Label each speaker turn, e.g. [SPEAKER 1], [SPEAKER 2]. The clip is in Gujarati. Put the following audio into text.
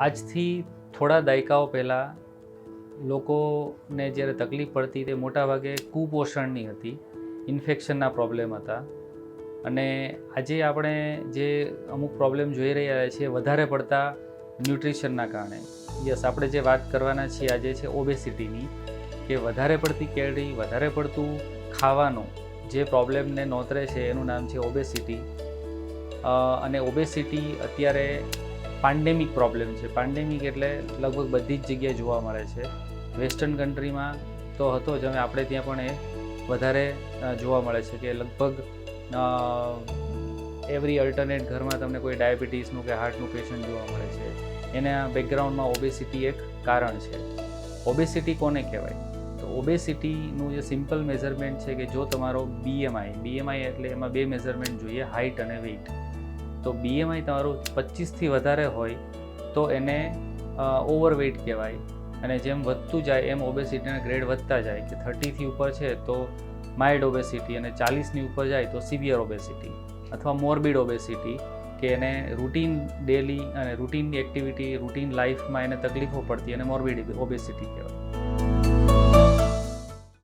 [SPEAKER 1] આજથી થોડા દાયકાઓ પહેલાં લોકોને જ્યારે તકલીફ પડતી તે મોટાભાગે કુપોષણની હતી, ઇન્ફેક્શનના પ્રોબ્લેમ હતા. અને આજે આપણે જે અમુક પ્રોબ્લેમ જોઈ રહ્યા છીએ વધારે પડતા ન્યુટ્રિશનના કારણે. આપણે જે વાત કરવાના છીએ આજે છે ઓબેસિટીની, કે વધારે પડતી કેલરી, વધારે પડતું ખાવાનું જે પ્રોબ્લેમને નોતરે છે એનું નામ છે ઓબેસિટી. અને ઓબેસિટી અત્યારે પાન્ડેમિક પ્રોબ્લેમ છે. પાન્ડેમિક એટલે લગભગ બધી જ જગ્યાએ જોવા મળે છે. વેસ્ટર્ન કન્ટ્રીમાં તો હતો જ, હવે આપણે ત્યાં પણ એ વધારે જોવા મળે છે કે લગભગ એવરી અલ્ટરનેટ ઘરમાં તમને કોઈ ડાયાબિટીસનું કે હાર્ટનું પેશન્ટ જોવા મળે છે. એના બેકગ્રાઉન્ડમાં ઓબેસિટી એક કારણ છે. ઓબેસિટી કોને કહેવાય? તો ઓબેસિટીનું જે સિમ્પલ મેઝરમેન્ટ છે કે જો તમારો બીએમઆઈ એટલે એમાં બે મેઝરમેન્ટ જોઈએ, હાઇટ અને વેઇટ. તો બીએમઆઈ તમારું 25થી વધારે હોય તો એને ઓવરવેઇટ કહેવાય. અને જેમ વધતું જાય એમ ઓબેસિટીના ગ્રેડ વધતા જાય, કે 30થી ઉપર છે તો માઇલ્ડ ઓબેસિટી, અને 40ની ઉપર જાય તો સિવિયર ઓબેસિટી અથવા મોર્બિડ ઓબેસિટી, કે એને રૂટીન ડેલી અને રૂટીનની એક્ટિવિટી, રૂટીન લાઈફમાં એને તકલીફો પડતી અને મોર્બિડ ઓબેસિટી કહેવાય.